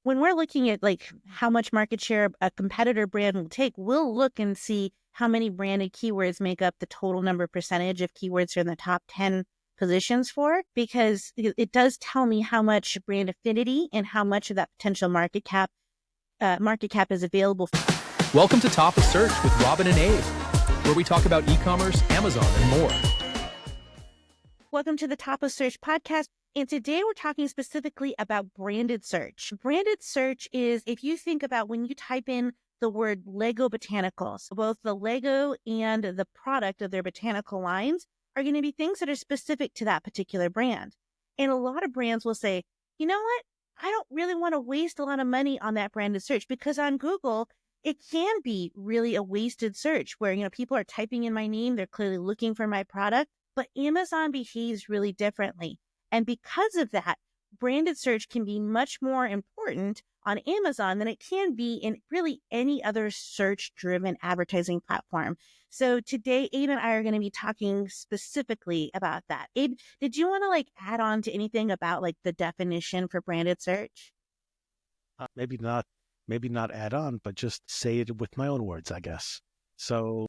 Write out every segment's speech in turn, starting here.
when we're looking at like how much market share a competitor brand will take, we'll look and see how many branded keywords make up the total number percentage of keywords are in the top 10 positions for, because it does tell me how much brand affinity and how much of that potential market cap is available. Welcome to Top of Search with Robyn and Abe, where we talk about e-commerce, Amazon, and more. Welcome to the Top of Search podcast. And today we're talking specifically about branded search. Branded search is, if you think about when you type in the word Lego Botanicals, both the Lego and the product of their botanical lines are going to be things that are specific to that particular brand. And a lot of brands will say, you know what? I don't really want to waste a lot of money on that branded search, because on Google, it can be really a wasted search where, people are typing in my name. They're clearly looking for my product, but Amazon behaves really differently. And because of that, branded search can be much more important on Amazon than it can be in really any other search-driven advertising platform. So today, Abe and I are going to be talking specifically about that. Abe, did you want to add on to anything about the definition for branded search? Maybe not add on, but just say it with my own words, I guess. So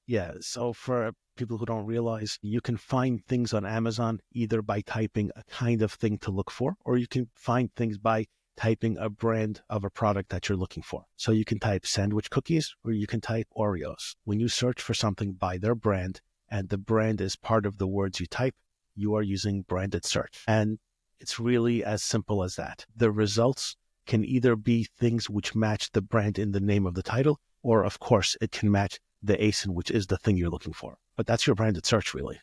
for people who don't realize, you can find things on Amazon either by typing a kind of thing to look for, or you can find things by typing a brand of a product that you're looking for. So you can type sandwich cookies, or you can type Oreos. When you search for something by their brand, and the brand is part of the words you type, you are using branded search. And it's really as simple as that. The results can either be things which match the brand in the name of the title, or of course, it can match the ASIN, which is the thing you're looking for. But that's your branded search, really.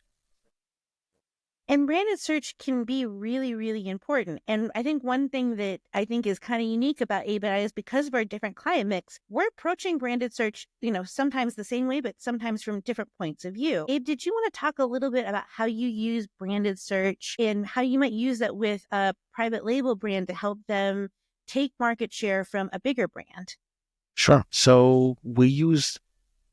And branded search can be really, really important. And I think one thing that I think is kind of unique about Abe and I is because of our different client mix, we're approaching branded search, sometimes the same way, but sometimes from different points of view. Abe, did you want to talk a little bit about how you use branded search and how you might use that with a private label brand to help them take market share from a bigger brand? Sure. So we use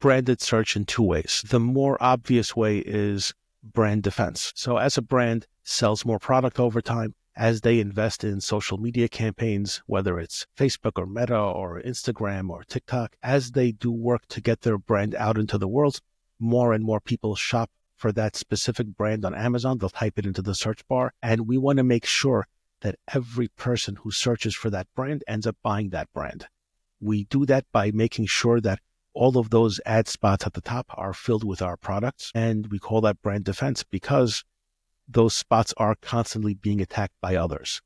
branded search in two ways. The more obvious way is brand defense. So as a brand sells more product over time, as they invest in social media campaigns, whether it's Facebook or Meta or Instagram or TikTok, as they do work to get their brand out into the world, more and more people shop for that specific brand on Amazon. They'll type it into the search bar. And we want to make sure that every person who searches for that brand ends up buying that brand. We do that by making sure that all of those ad spots at the top are filled with our products. And we call that brand defense because those spots are constantly being attacked by others.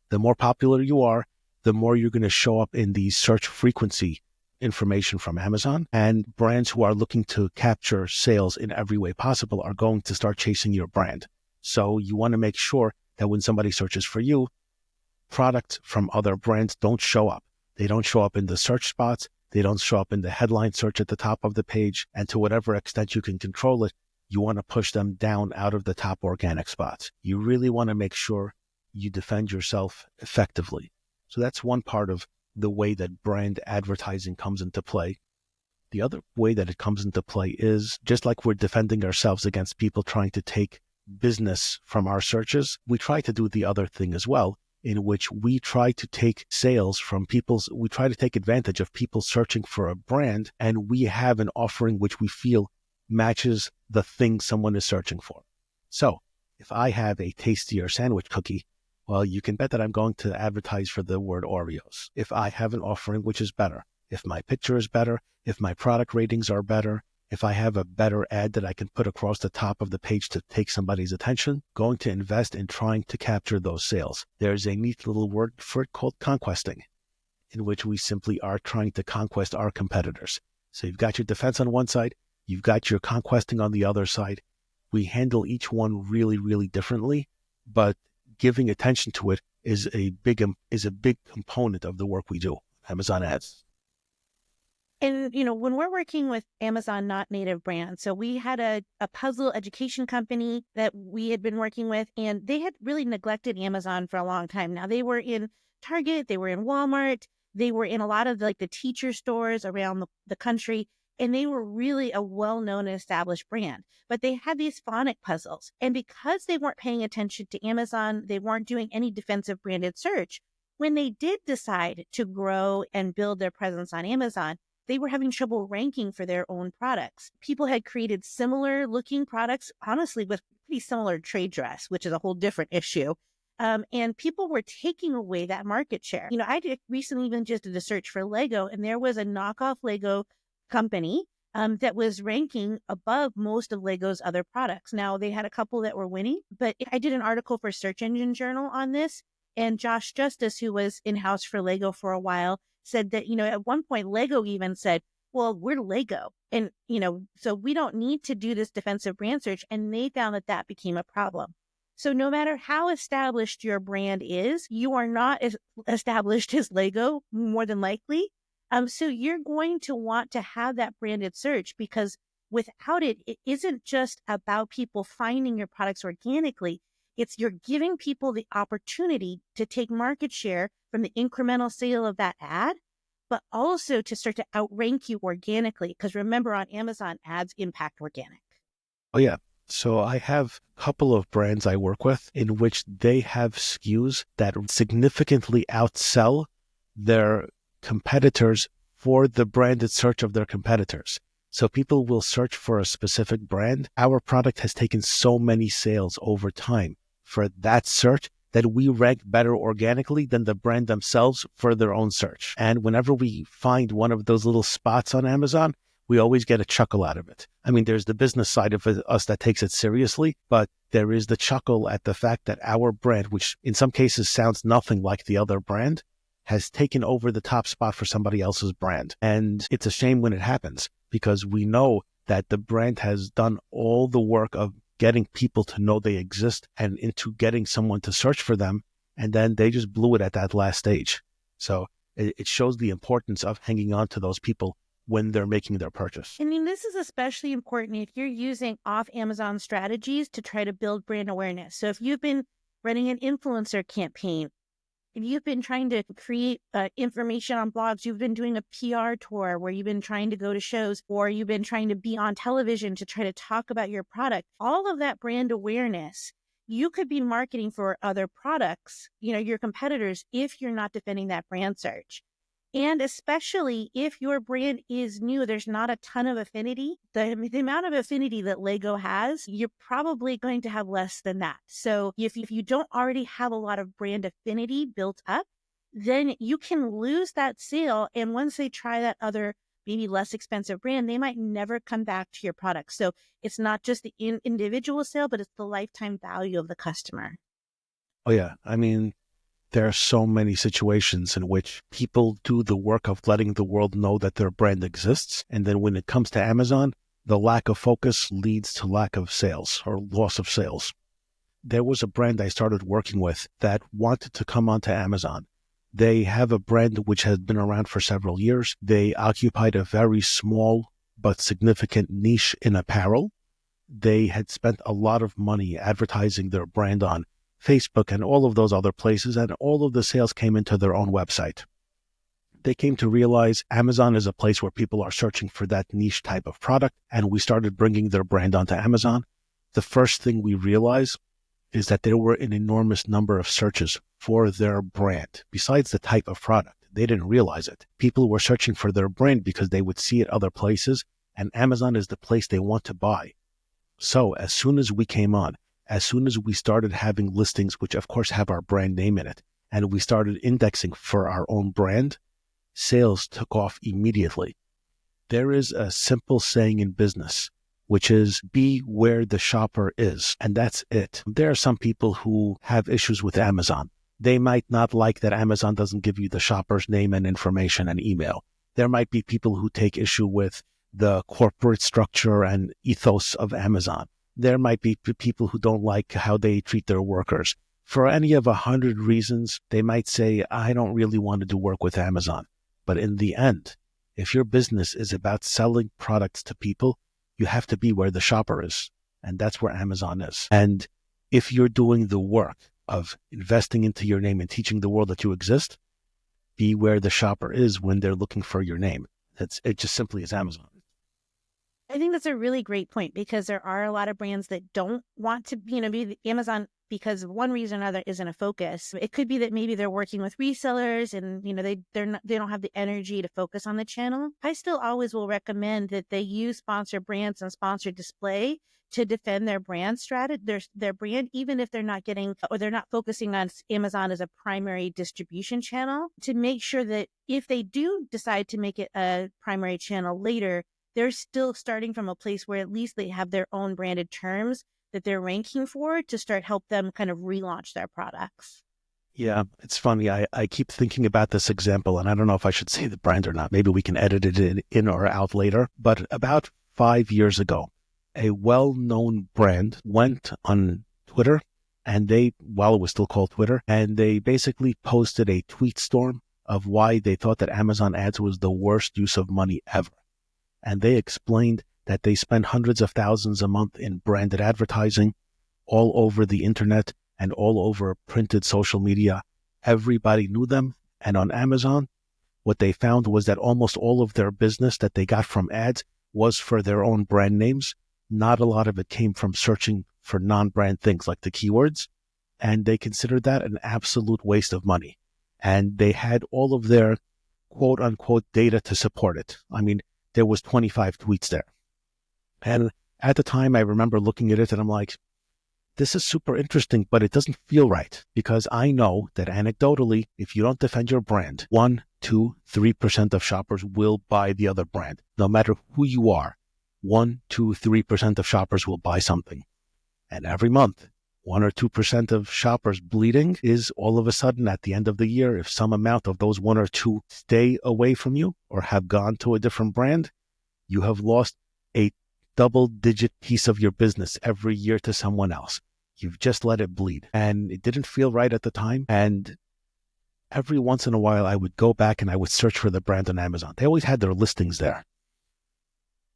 The more popular you are, the more you're going to show up in the search frequency information from Amazon. And brands who are looking to capture sales in every way possible are going to start chasing your brand. So you want to make sure that when somebody searches for you, products from other brands don't show up. They don't show up in the search spots. They don't show up in the headline search at the top of the page. And to whatever extent you can control it, you want to push them down out of the top organic spots. You really want to make sure you defend yourself effectively. So that's one part of the way that brand advertising comes into play. The other way that it comes into play is just like we're defending ourselves against people trying to take business from our searches, we try to do the other thing as well, in which we try to take sales from we try to take advantage of people searching for a brand, and we have an offering which we feel matches the thing someone is searching for. So if I have a tastier sandwich cookie, well, you can bet that I'm going to advertise for the word Oreos. If I have an offering which is better, if my picture is better, if my product ratings are better, if I have a better ad that I can put across the top of the page to take somebody's attention, going to invest in trying to capture those sales. There's a neat little word for it called conquesting, in which we simply are trying to conquest our competitors. So you've got your defense on one side, you've got your conquesting on the other side. We handle each one really, really differently, but giving attention to it is a big component of the work we do. Amazon ads. And, when we're working with Amazon not native brands, so we had a puzzle education company that we had been working with, and they had really neglected Amazon for a long time. Now, they were in Target, they were in Walmart, they were in a lot of the teacher stores around the country, and they were really a well-known established brand. But they had these phonic puzzles. And because they weren't paying attention to Amazon, they weren't doing any defensive branded search, When they did decide to grow and build their presence on Amazon, they were having trouble ranking for their own products. People had created similar looking products, honestly, with pretty similar trade dress, which is a whole different issue. And people were taking away that market share. Recently even just did a search for Lego, and there was a knockoff Lego company that was ranking above most of Lego's other products. Now, they had a couple that were winning, but I did an article for Search Engine Journal on this, and Josh Justice, who was in-house for Lego for a while, said that, at one point, Lego even said, well, we're Lego. And, so we don't need to do this defensive brand search. And they found that became a problem. So no matter how established your brand is, you are not as established as Lego, more than likely. So you're going to want to have that branded search, because without it, it isn't just about people finding your products organically. It's you're giving people the opportunity to take market share from the incremental sale of that ad, but also to start to outrank you organically. Because remember, on Amazon, ads impact organic. Oh, yeah. So I have a couple of brands I work with in which they have SKUs that significantly outsell their competitors for the branded search of their competitors. So people will search for a specific brand. Our product has taken so many sales over time for that search that we rank better organically than the brand themselves for their own search. And whenever we find one of those little spots on Amazon, we always get a chuckle out of it. I mean, there's the business side of us that takes it seriously, but there is the chuckle at the fact that our brand, which in some cases sounds nothing like the other brand, has taken over the top spot for somebody else's brand. And it's a shame when it happens, because we know that the brand has done all the work of getting people to know they exist and into getting someone to search for them, and then they just blew it at that last stage. So it shows the importance of hanging on to those people when they're making their purchase. I mean, this is especially important if you're using off Amazon strategies to try to build brand awareness. So if you've been running an influencer campaign, if you've been trying to create information on blogs, you've been doing a PR tour where you've been trying to go to shows, or you've been trying to be on television to try to talk about your product, all of that brand awareness, you could be marketing for other products, your competitors, if you're not defending that brand search. And especially if your brand is new, there's not a ton of affinity. The amount of affinity that Lego has, you're probably going to have less than that. So if you don't already have a lot of brand affinity built up, then you can lose that sale. And once they try that other, maybe less expensive brand, they might never come back to your product. So it's not just the individual sale, but it's the lifetime value of the customer. Oh, yeah. I mean, there are so many situations in which people do the work of letting the world know that their brand exists. And then when it comes to Amazon, the lack of focus leads to lack of sales or loss of sales. There was a brand I started working with that wanted to come onto Amazon. They have a brand which has been around for several years. They occupied a very small but significant niche in apparel. They had spent a lot of money advertising their brand on Facebook and all of those other places, and all of the sales came into their own website. They came to realize Amazon is a place where people are searching for that niche type of product, and we started bringing their brand onto Amazon. The first thing we realized is that there were an enormous number of searches for their brand, besides the type of product. They didn't realize it. People were searching for their brand because they would see it other places, and Amazon is the place they want to buy. So as soon as we came on, as soon as we started having listings, which of course have our brand name in it, and we started indexing for our own brand, sales took off immediately. There is a simple saying in business, which is be where the shopper is. And that's it. There are some people who have issues with Amazon. They might not like that Amazon doesn't give you the shopper's name and information and email. There might be people who take issue with the corporate structure and ethos of Amazon. There might be people who don't like how they treat their workers. For any of 100 reasons, they might say, I don't really want to do work with Amazon. But in the end, if your business is about selling products to people, you have to be where the shopper is. And that's where Amazon is. And if you're doing the work of investing into your name and teaching the world that you exist, be where the shopper is when they're looking for your name. It just simply is Amazon. I think that's a really great point because there are a lot of brands that don't want to, be Amazon because one reason or another isn't a focus. It could be that maybe they're working with resellers and, they don't have the energy to focus on the channel. I still always will recommend that they use sponsored brands and sponsored display to defend their brand strategy, their brand, even if they're not getting or they're not focusing on Amazon as a primary distribution channel, to make sure that if they do decide to make it a primary channel later, they're still starting from a place where at least they have their own branded terms that they're ranking for to start help them kind of relaunch their products. Yeah, it's funny. I keep thinking about this example, and I don't know if I should say the brand or not. Maybe we can edit it in or out later. But about 5 years ago, a well-known brand went on Twitter, and while it was still called Twitter, and they basically posted a tweet storm of why they thought that Amazon ads was the worst use of money ever. And they explained that they spend hundreds of thousands a month in branded advertising all over the internet and all over printed social media. Everybody knew them. And on Amazon, what they found was that almost all of their business that they got from ads was for their own brand names. Not a lot of it came from searching for non-brand things like the keywords. And they considered that an absolute waste of money. And they had all of their quote unquote data to support it. I mean, there was 25 tweets there. And at the time, I remember looking at it and I'm like, this is super interesting, but it doesn't feel right because I know that anecdotally, if you don't defend your brand, 1, 2, 3% of shoppers will buy the other brand. No matter who you are, 1, 2, 3% of shoppers will buy something. And every month, 1 or 2% of shoppers bleeding is all of a sudden at the end of the year, if some amount of those 1 or 2 stay away from you or have gone to a different brand, you have lost a double-digit piece of your business every year to someone else. You've just let it bleed. And it didn't feel right at the time. And every once in a while, I would go back and I would search for the brand on Amazon. They always had their listings there.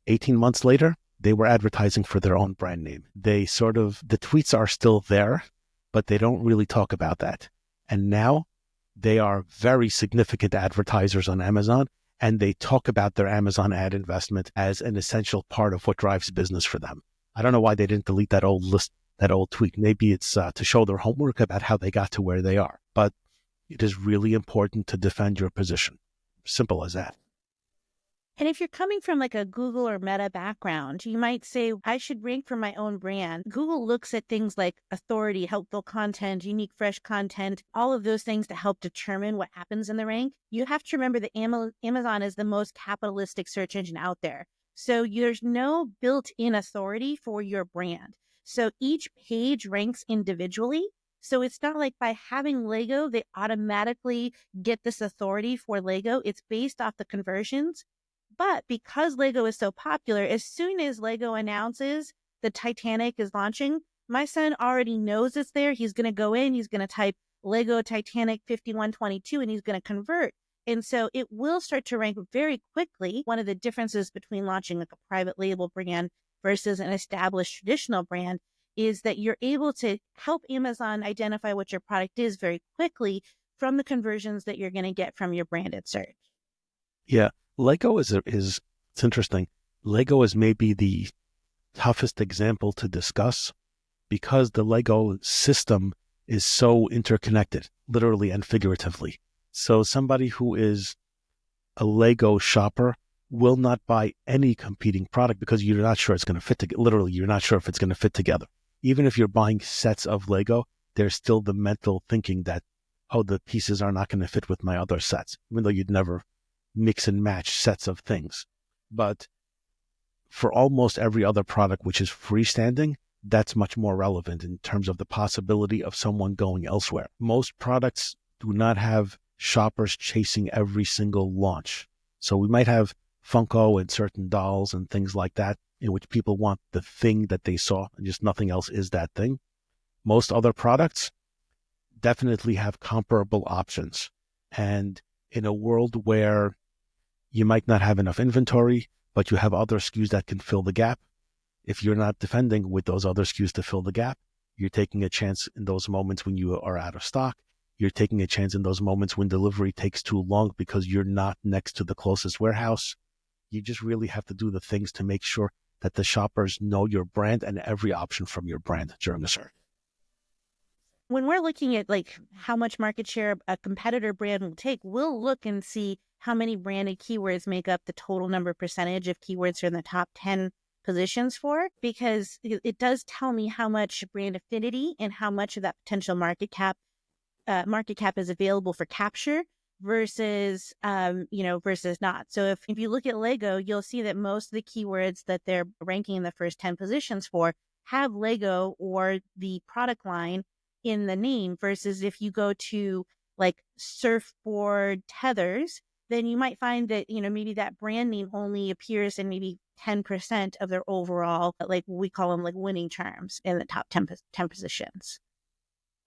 18 months later, they were advertising for their own brand name. The tweets are still there, but they don't really talk about that. And now they are very significant advertisers on Amazon, and they talk about their Amazon ad investment as an essential part of what drives business for them. I don't know why they didn't delete that old tweet. Maybe it's to show their homework about how they got to where they are. But it is really important to defend your position. Simple as that. And if you're coming from like a Google or Meta background, you might say, I should rank for my own brand. Google looks at things like authority, helpful content, unique, fresh content, all of those things to help determine what happens in the rank. You have to remember that Amazon is the most capitalistic search engine out there. So there's no built-in authority for your brand. So each page ranks individually. So it's not like by having Lego, they automatically get this authority for Lego. It's based off the conversions. But because Lego is so popular, as soon as Lego announces the Titanic is launching, my son already knows it's there. He's going to go in, he's going to type Lego Titanic 5122, and he's going to convert. And so it will start to rank very quickly. One of the differences between launching like a private label brand versus an established traditional brand is that you're able to help Amazon identify what your product is very quickly from the conversions that you're going to get from your branded search. Yeah. Lego it's interesting. Lego is maybe the toughest example to discuss because the Lego system is so interconnected, literally and figuratively. So somebody who is a Lego shopper will not buy any competing product because you're not sure it's going to fit together. Literally, you're not sure if it's going to fit together. Even if you're buying sets of Lego, there's still the mental thinking that, oh, the pieces are not going to fit with my other sets, even though you'd never mix and match sets of things. But for almost every other product which is freestanding, that's much more relevant in terms of the possibility of someone going elsewhere. Most products do not have shoppers chasing every single launch. So we might have Funko and certain dolls and things like that in which people want the thing that they saw and just nothing else is that thing. Most other products definitely have comparable options. And in a world where you might not have enough inventory, but you have other SKUs that can fill the gap, if you're not defending with those other SKUs to fill the gap, you're taking a chance in those moments when you are out of stock. You're taking a chance in those moments when delivery takes too long because you're not next to the closest warehouse. You just really have to do the things to make sure that the shoppers know your brand and every option from your brand during a search. When we're looking at like how much market share a competitor brand will take, we'll look and see how many branded keywords make up the total number percentage of keywords are in the top 10 positions for, because it does tell me how much brand affinity and how much of that potential market cap is available for capture versus versus not. So if you look at Lego, you'll see that most of the keywords that they're ranking in the first 10 positions for have Lego or the product line in the name, versus if you go to like surfboard tethers, then you might find that maybe that brand name only appears in maybe 10% of their overall, like we call them like winning terms in the top 10 positions.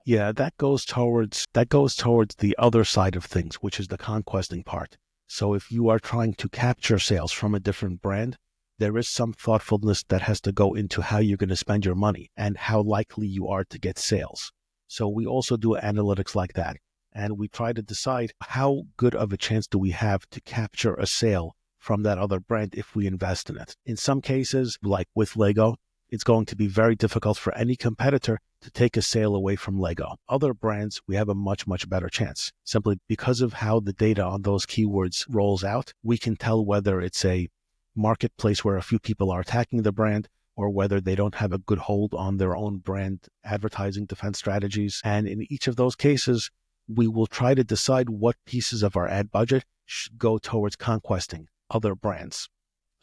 Yeah, that goes towards the other side of things, which is the conquesting part. So if you are trying to capture sales from a different brand, there is some thoughtfulness that has to go into how you're going to spend your money and how likely you are to get sales. So we also do analytics like that. And we try to decide how good of a chance do we have to capture a sale from that other brand if we invest in it. In some cases, like with Lego, it's going to be very difficult for any competitor to take a sale away from Lego. Other brands, we have a much, much better chance. Simply because of how the data on those keywords rolls out, we can tell whether it's a marketplace where a few people are attacking the brand or whether they don't have a good hold on their own brand advertising defense strategies. And in each of those cases, we will try to decide what pieces of our ad budget should go towards conquesting other brands.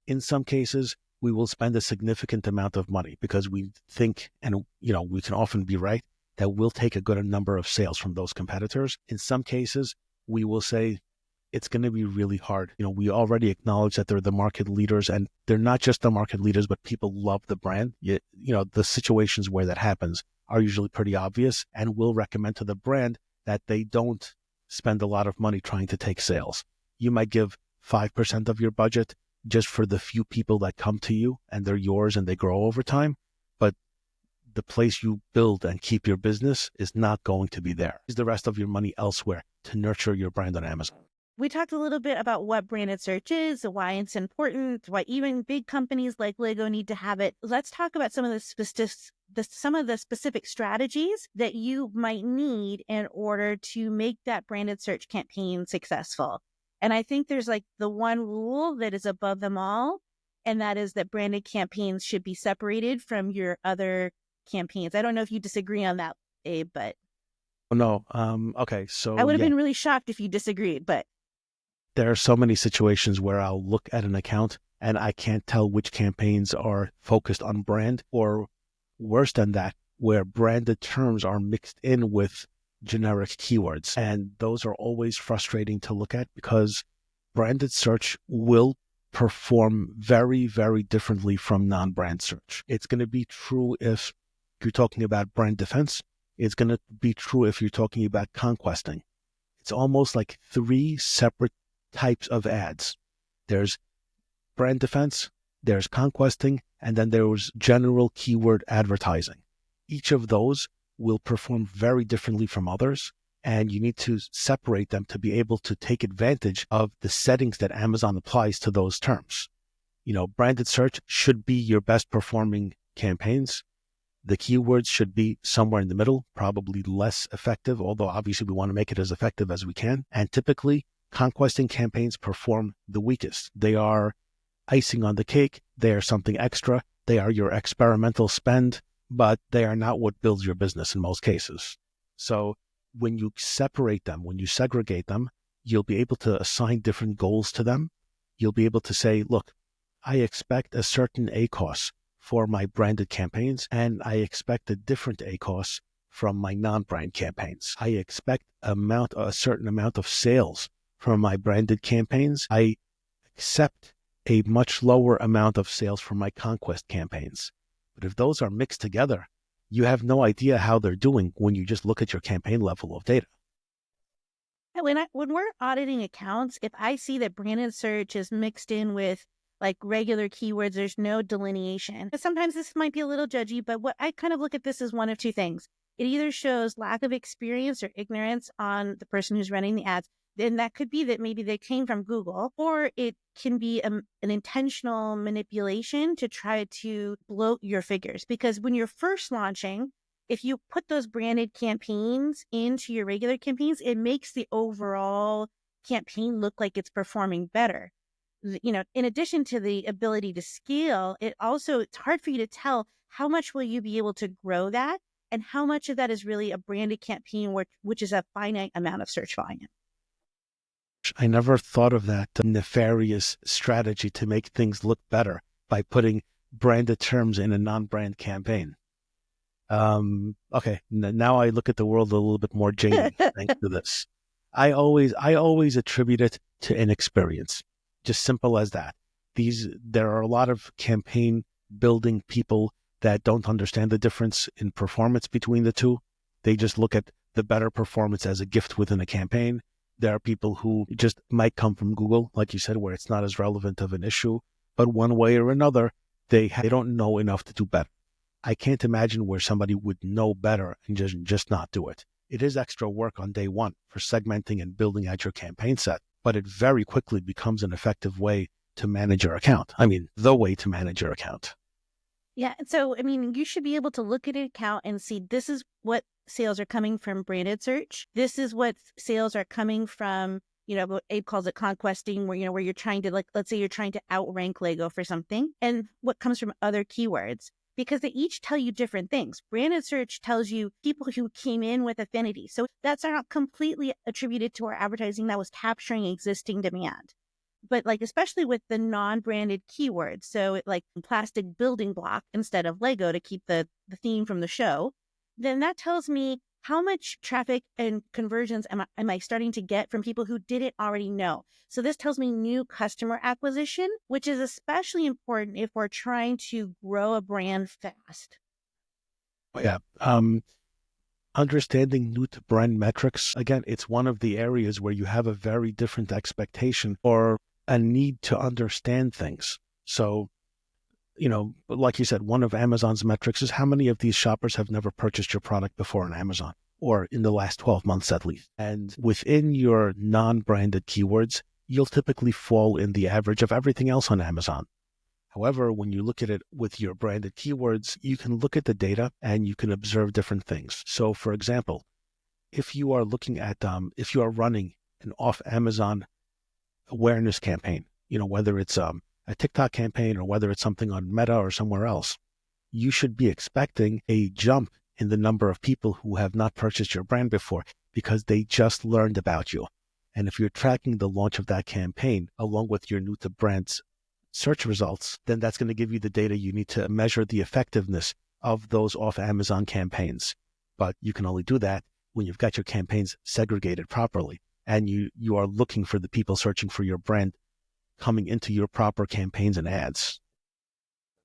In some cases, we will spend a significant amount of money because we think, and we can often be right, that we'll take a good number of sales from those competitors. In some cases, we will say it's going to be really hard. We already acknowledge that they're the market leaders, and they're not just the market leaders, but people love the brand. The situations where that happens are usually pretty obvious, and we'll recommend to the brand that they don't spend a lot of money trying to take sales. You might give 5% of your budget just for the few people that come to you and they're yours and they grow over time. But the place you build and keep your business is not going to be there. Use the rest of your money elsewhere to nurture your brand on Amazon. We talked a little bit about what branded search is, why it's important, why even big companies like Lego need to have it. Let's talk about some of the specific strategies that you might need in order to make that branded search campaign successful. And I think there's like the one rule that is above them all, and that is that branded campaigns should be separated from your other campaigns. I don't know if you disagree on that, Abe, but... No. Okay. So I would have been really shocked if you disagreed, but... There are so many situations where I'll look at an account and I can't tell which campaigns are focused on brand, or worse than that, where branded terms are mixed in with generic keywords. And those are always frustrating to look at because branded search will perform very, very differently from non-brand search. It's going to be true if you're talking about brand defense. It's going to be true if you're talking about conquesting. It's almost like three separate types of ads. There's brand defense, there's conquesting, and then there's general keyword advertising. Each of those will perform very differently from others, and you need to separate them to be able to take advantage of the settings that Amazon applies to those terms. Branded search should be your best performing campaigns. The keywords should be somewhere in the middle, probably less effective, although obviously we want to make it as effective as we can. And typically, conquesting campaigns perform the weakest. They are icing on the cake. They are something extra. They are your experimental spend, but they are not what builds your business in most cases. So when you separate them, when you segregate them, you'll be able to assign different goals to them. You'll be able to say, look, I expect a certain ACoS for my branded campaigns, and I expect a different ACoS from my non-brand campaigns. I expect a certain amount of sales from my branded campaigns. I accept a much lower amount of sales from my conquest campaigns. But if those are mixed together, you have no idea how they're doing when you just look at your campaign level of data. When we're auditing accounts, if I see that branded search is mixed in with like regular keywords, there's no delineation. But sometimes this might be a little judgy, but what I kind of look at this as one of two things. It either shows lack of experience or ignorance on the person who's running the ads, then that could be that maybe they came from Google, or it can be an intentional manipulation to try to bloat your figures. Because when you're first launching, if you put those branded campaigns into your regular campaigns, it makes the overall campaign look like it's performing better. In addition to the ability to scale, it's hard for you to tell how much will you be able to grow that and how much of that is really a branded campaign, which is a finite amount of search volume. I never thought of that nefarious strategy to make things look better by putting branded terms in a non-brand campaign. Okay, now I look at the world a little bit more jaded thanks to this. I always attribute it to inexperience. Just simple as that. There are a lot of campaign building people that don't understand the difference in performance between the two. They just look at the better performance as a gift within a campaign. There are people who just might come from Google, like you said, where it's not as relevant of an issue, but one way or another, they don't know enough to do better. I can't imagine where somebody would know better and just not do it. It is extra work on day one for segmenting and building out your campaign set, but it very quickly becomes an effective way to manage your account. I mean, the way to manage your account. Yeah. So, you should be able to look at an account and see this is what sales are coming from branded search. This is what sales are coming from, what Abe calls it conquesting, where you're trying to, let's say you're trying to outrank Lego for something, and what comes from other keywords, because they each tell you different things. Branded search tells you people who came in with affinity. So that's not completely attributed to our advertising that was capturing existing demand. But especially with the non-branded keywords, so like plastic building block instead of Lego to keep the theme from the show, then that tells me how much traffic and conversions am I starting to get from people who didn't already know. So this tells me new customer acquisition, which is especially important if we're trying to grow a brand fast. Yeah. Understanding new to brand metrics, again, it's one of the areas where you have a very different expectation or a need to understand things. So, like you said, one of Amazon's metrics is how many of these shoppers have never purchased your product before on Amazon, or in the last 12 months at least. And within your non-branded keywords, you'll typically fall in the average of everything else on Amazon. However, when you look at it with your branded keywords, you can look at the data and you can observe different things. So, for example, if you are looking at, if you are running an off Amazon awareness campaign, whether it's a TikTok campaign or whether it's something on Meta or somewhere else, you should be expecting a jump in the number of people who have not purchased your brand before because they just learned about you. And if you're tracking the launch of that campaign along with your new to brands search results, then that's going to give you the data you need to measure the effectiveness of those off Amazon campaigns. But you can only do that when you've got your campaigns segregated properly and you are looking for the people searching for your brand coming into your proper campaigns and ads.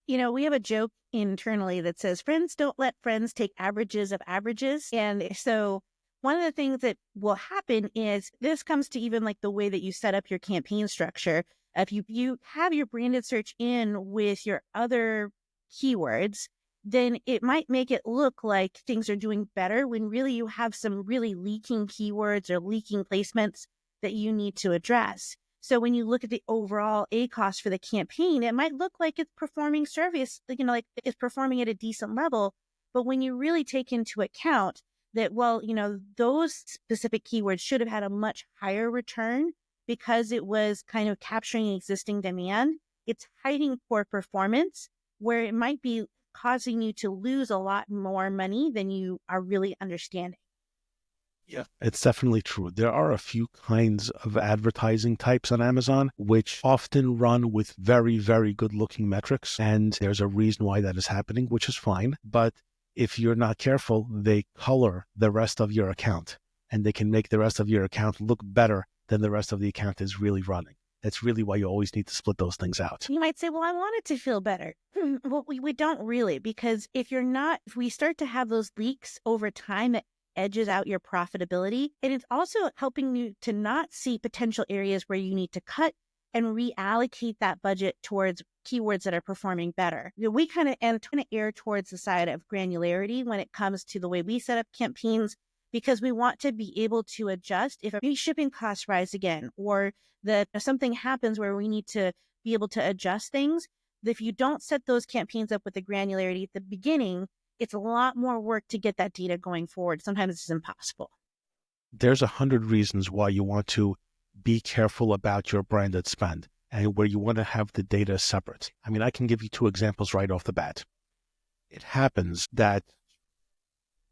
We have a joke internally that says friends don't let friends take averages of averages. And so one of the things that will happen is this comes to even the way that you set up your campaign structure. If you have your branded search in with your other keywords, then it might make it look like things are doing better when really you have some really leaking keywords or leaking placements that you need to address. So when you look at the overall ACoS for the campaign, it might look like it's performing service, like it's performing at a decent level. But when you really take into account that, those specific keywords should have had a much higher return because it was kind of capturing existing demand, it's hiding poor performance where it might be causing you to lose a lot more money than you are really understanding. Yeah, it's definitely true. There are a few kinds of advertising types on Amazon, which often run with very, very good looking metrics. And there's a reason why that is happening, which is fine. But if you're not careful, they color the rest of your account and they can make the rest of your account look better than the rest of the account is really running. That's really why you always need to split those things out. You might say, well, I want it to feel better. Well, we don't really, because if we start to have those leaks over time, it edges out your profitability. And it's also helping you to not see potential areas where you need to cut and reallocate that budget towards keywords that are performing better. We kind of err towards the side of granularity when it comes to the way we set up campaigns. because we want to be able to adjust if free shipping costs rise again, or that if something happens where we need to be able to adjust things. If you don't set those campaigns up with the granularity at the beginning, it's a lot more work to get that data going forward. Sometimes it's impossible. There's 100 reasons why you want to be careful about your branded spend and where you want to have the data separate. I mean, I can give you two examples right off the bat. It happens that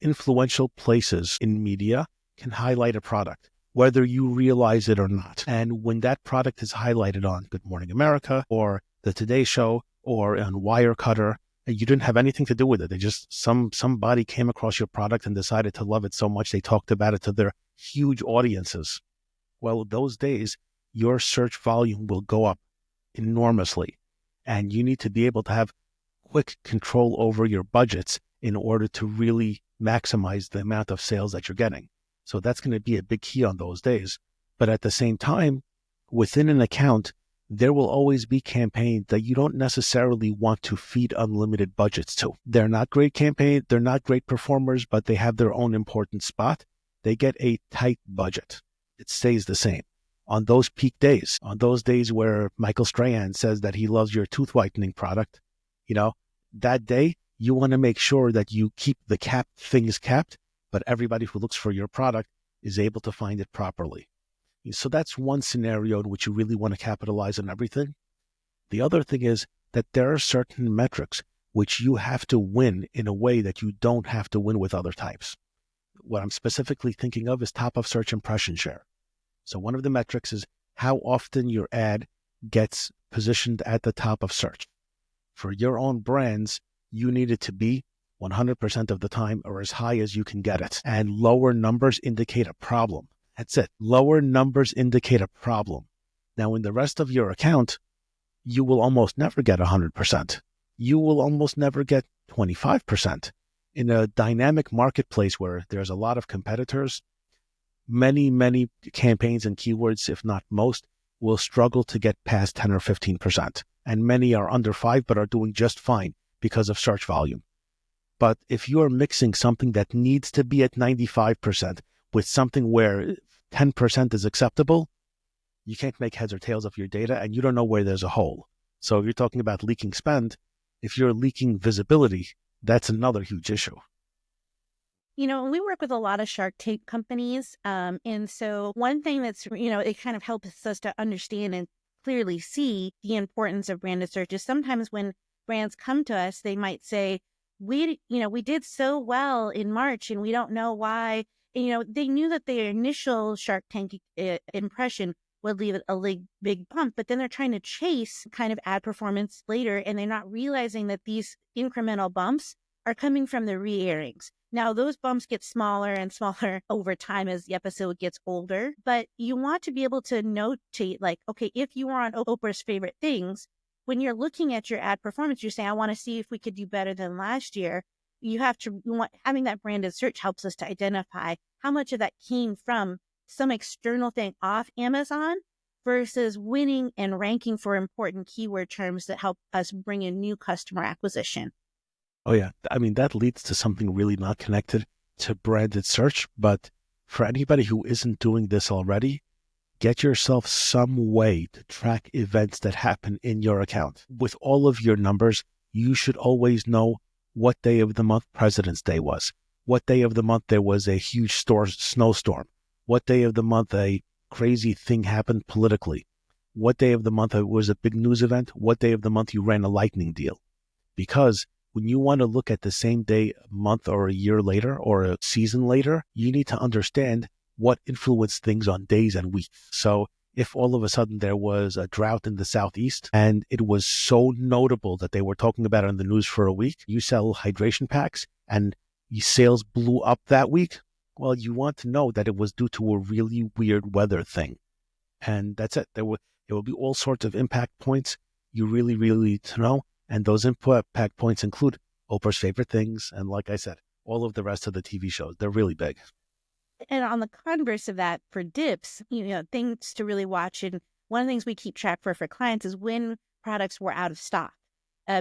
influential places in media can highlight a product, whether you realize it or not. And when that product is highlighted on Good Morning America or The Today Show or on Wirecutter, you didn't have anything to do with it. They just, somebody came across your product and decided to love it so much they talked about it to their huge audiences. Well, those days, your search volume will go up enormously. And you need to be able to have quick control over your budgets in order to really maximize the amount of sales that you're getting. So that's going to be a big key on those days. But at the same time, within an account, there will always be campaigns that you don't necessarily want to feed unlimited budgets to. They're not great campaigns, they're not great performers, but they have their own important spot. They get a tight budget. It stays the same. On those peak days, on those days where Michael Strahan says that he loves your tooth whitening product, that day, you want to make sure that you keep the things capped, but everybody who looks for your product is able to find it properly. So that's one scenario in which you really want to capitalize on everything. The other thing is that there are certain metrics which you have to win in a way that you don't have to win with other types. What I'm specifically thinking of is top of search impression share. So one of the metrics is how often your ad gets positioned at the top of search. For your own brands, you need it to be 100% of the time or as high as you can get it. And lower numbers indicate a problem. That's it. Lower numbers indicate a problem. Now, in the rest of your account, you will almost never get 100%. You will almost never get 25%. In a dynamic marketplace where there's a lot of competitors, many campaigns and keywords, if not most, will struggle to get past 10 or 15%. And many are under 5 but are doing just fine because of search volume. But if you are mixing something that needs to be at 95% with something where 10% is acceptable, you can't make heads or tails of your data and you don't know where there's a hole. So if you're talking about leaking spend, if you're leaking visibility, that's another huge issue. We work with a lot of Shark Tank companies. And so one thing that's, it kind of helps us to understand and clearly see the importance of branded search is sometimes when brands come to us, they might say, we did so well in March and we don't know why. And, they knew that their initial Shark Tank impression would leave a big bump, but then they're trying to chase kind of ad performance later, and they're not realizing that these incremental bumps are coming from the re-airings. Now, those bumps get smaller and smaller over time as the episode gets older, but you want to be able to notate, like, okay, if you are on Oprah's Favorite Things, when you're looking at your ad performance, you're saying, I want to see if we could do better than last year. Having that branded search helps us to identify how much of that came from some external thing off Amazon versus winning and ranking for important keyword terms that help us bring in new customer acquisition. Oh, yeah. I mean, that leads to something really not connected to branded search. But for anybody who isn't doing this already, get yourself some way to track events that happen in your account. With all of your numbers, you should always know what day of the month President's Day was, what day of the month there was a huge snowstorm, what day of the month a crazy thing happened politically, what day of the month it was a big news event, what day of the month you ran a lightning deal. Because when you want to look at the same day, a month or a year later or a season later, you need to understand what influenced things on days and weeks. So if all of a sudden there was a drought in the Southeast and it was so notable that they were talking about it on the news for a week, you sell hydration packs and your sales blew up that week, well, you want to know that it was due to a really weird weather thing. And that's it. There will be all sorts of impact points you really need to know. And those impact points include Oprah's Favorite Things. And like I said, all of the rest of the TV shows, they're really big. And on the converse of that, for dips, things to really watch. And one of the things we keep track for clients is when products were out of stock.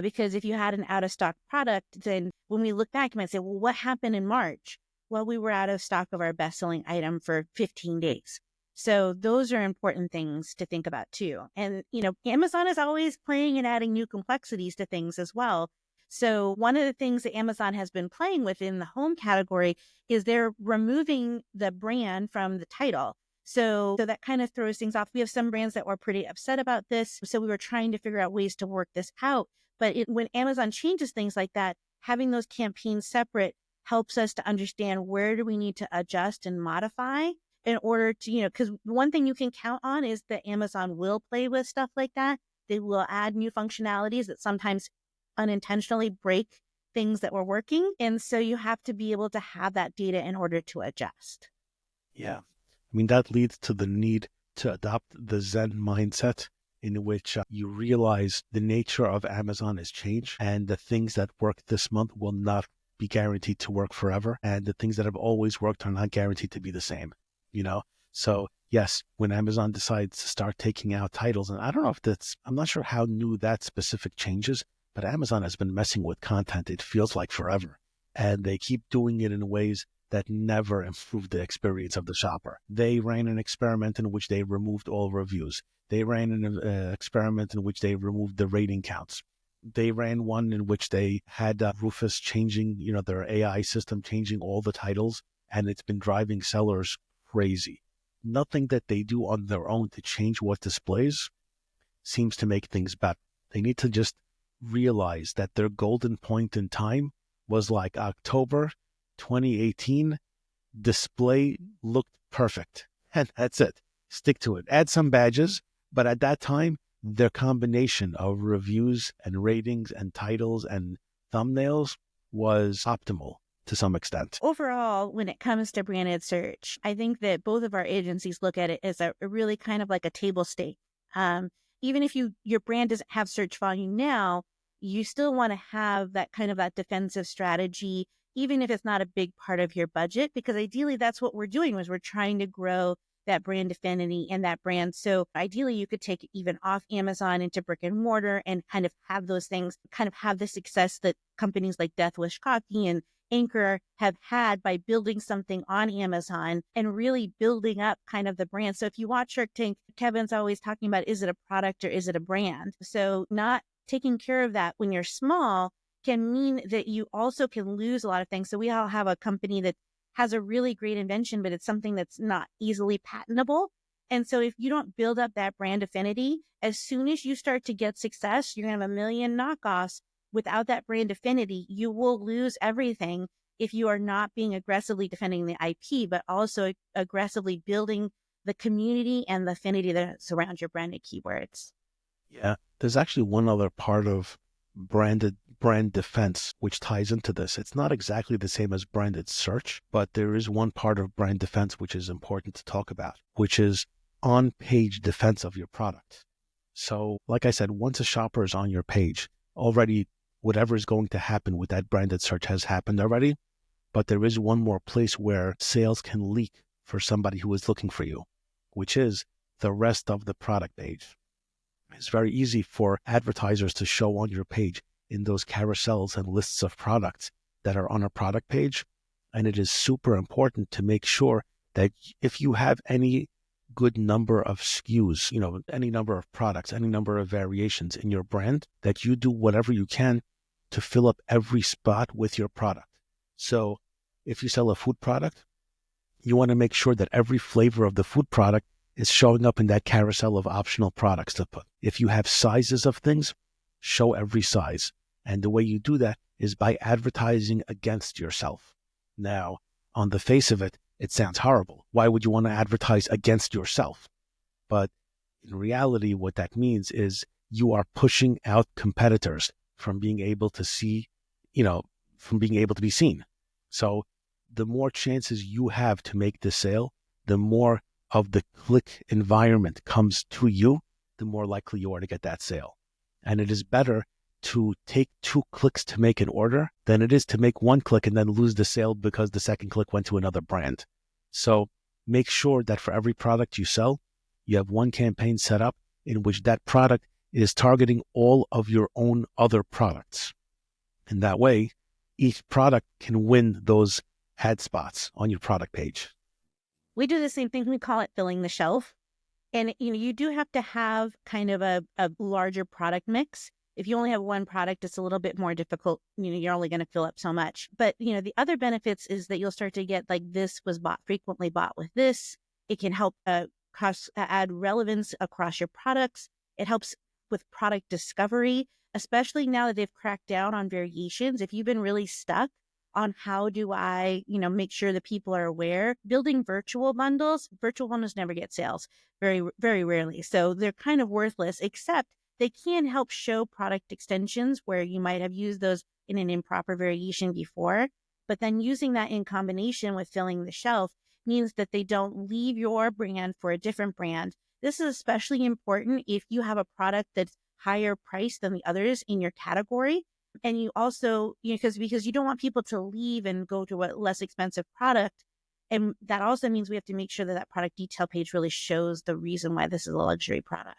Because if you had an out of stock product, then when we look back, you might say, well, what happened in March? well, we were out of stock of our best-selling item for 15 days. So those are important things to think about too. And, Amazon is always playing and adding new complexities to things as well. So one of the things that Amazon has been playing with in the home category is they're removing the brand from the title. So that kind of throws things off. We have some brands that were pretty upset about this. So we were trying to figure out ways to work this out. But when Amazon changes things like that, having those campaigns separate helps us to understand where do we need to adjust and modify in order to, because one thing you can count on is that Amazon will play with stuff like that. They will add new functionalities that sometimes unintentionally break things that were working. And so you have to be able to have that data in order to adjust. Yeah. I mean, that leads to the need to adopt the Zen mindset in which you realize the nature of Amazon has changed and the things that worked this month will not be guaranteed to work forever. And the things that have always worked are not guaranteed to be the same, So yes, when Amazon decides to start taking out titles, and I don't know if I'm not sure how new that specific change is, but Amazon has been messing with content, it feels like forever. And they keep doing it in ways that never improve the experience of the shopper. They ran an experiment in which they removed all reviews. They ran an experiment in which they removed the rating counts. They ran one in which they had Rufus changing, their AI system changing all the titles, and it's been driving sellers crazy. Nothing that they do on their own to change what displays seems to make things better. They need to just realize that their golden point in time was like October 2018, display looked perfect. And that's it. Stick to it. Add some badges. But at that time, their combination of reviews and ratings and titles and thumbnails was optimal to some extent. Overall, when it comes to branded search, I think that both of our agencies look at it as a really kind of like a table stake. Even if your brand doesn't have search volume now, you still want to have that kind of that defensive strategy, even if it's not a big part of your budget, because ideally that's what we're doing was we're trying to grow that brand affinity and that brand. So ideally you could take it even off Amazon into brick and mortar and kind of have those things kind of have the success that companies like Death Wish Coffee and Anchor have had by building something on Amazon and really building up kind of the brand. So if you watch Shark Tank, Kevin's always talking about, is it a product or is it a brand? So not taking care of that when you're small can mean that you also can lose a lot of things. So we all have a company that has a really great invention, but it's something that's not easily patentable. And so if you don't build up that brand affinity, as soon as you start to get success, you're going to have a million knockoffs. Without that brand affinity, you will lose everything if you are not being aggressively defending the IP, but also aggressively building the community and the affinity that surrounds your branded keywords. Yeah, there's actually one other part of brand defense which ties into this. It's not exactly the same as branded search, but there is one part of brand defense which is important to talk about, which is on-page defense of your product. So, like I said, once a shopper is on your page, already whatever is going to happen with that branded search has happened already, but there is one more place where sales can leak for somebody who is looking for you, which is the rest of the product page. It's very easy for advertisers to show on your page in those carousels and lists of products that are on a product page. And it is super important to make sure that if you have any good number of SKUs, any number of products, any number of variations in your brand, that you do whatever you can to fill up every spot with your product. So if you sell a food product, you want to make sure that every flavor of the food product is showing up in that carousel of optional products to put. If you have sizes of things, show every size. And the way you do that is by advertising against yourself. Now, on the face of it, it sounds horrible. Why would you want to advertise against yourself? But in reality, what that means is you are pushing out competitors from being able to see, from being able to be seen. So the more chances you have to make the sale, the more of the click environment comes to you, the more likely you are to get that sale. And it is better to take 2 clicks to make an order than it is to make 1 click and then lose the sale because the second click went to another brand. So make sure that for every product you sell, you have one campaign set up in which that product is targeting all of your own other products. And that way, each product can win those ad spots on your product page. We do the same thing. We call it filling the shelf. And, you do have to have kind of a larger product mix. If you only have one product, it's a little bit more difficult. You're only going to fill up so much. But, the other benefits is that you'll start to get like this was frequently bought with this. It can help add relevance across your products. It helps with product discovery, especially now that they've cracked down on variations. If you've been really stuck on how do I, make sure that people are aware, building virtual bundles never get sales, very, very rarely. So they're kind of worthless, except they can help show product extensions where you might have used those in an improper variation before. But then using that in combination with filling the shelf means that they don't leave your brand for a different brand. This is especially important if you have a product that's higher priced than the others in your category. And you also, because you don't want people to leave and go to a less expensive product. And that also means we have to make sure that product detail page really shows the reason why this is a luxury product.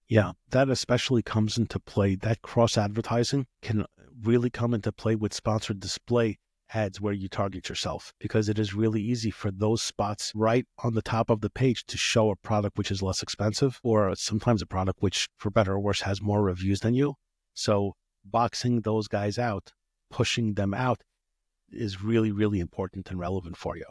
Yeah, that especially comes into play. That cross advertising can really come into play with sponsored display ads where you target yourself, because it is really easy for those spots right on the top of the page to show a product which is less expensive, or sometimes a product which, for better or worse, has more reviews than you. So boxing those guys out, pushing them out is really, really important and relevant for you.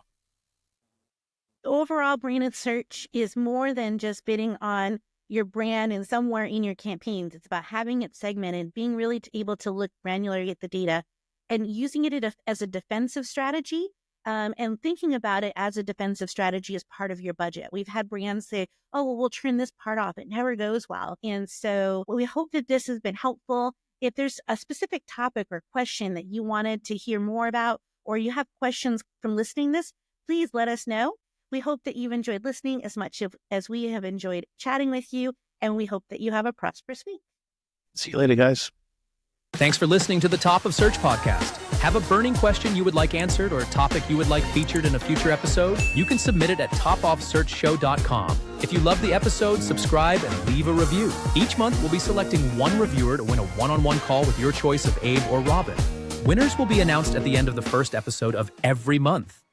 Overall, branded search is more than just bidding on your brand and somewhere in your campaigns. It's about having it segmented, being really able to look granularly at the data and using it as a defensive strategy, and thinking about it as a defensive strategy as part of your budget. We've had brands say, oh, well, we'll trim this part off. It never goes well. And so we hope that this has been helpful. If there's a specific topic or question that you wanted to hear more about, or you have questions from listening to this, please let us know. We hope that you've enjoyed listening as much as we have enjoyed chatting with you, and we hope that you have a prosperous week. See you later, guys. Thanks for listening to the Top of Search podcast. Have a burning question you would like answered or a topic you would like featured in a future episode? You can submit it at topofsearchshow.com. If you love the episode, subscribe and leave a review. Each month, we'll be selecting one reviewer to win a one-on-one call with your choice of Abe or Robyn. Winners will be announced at the end of the first episode of every month.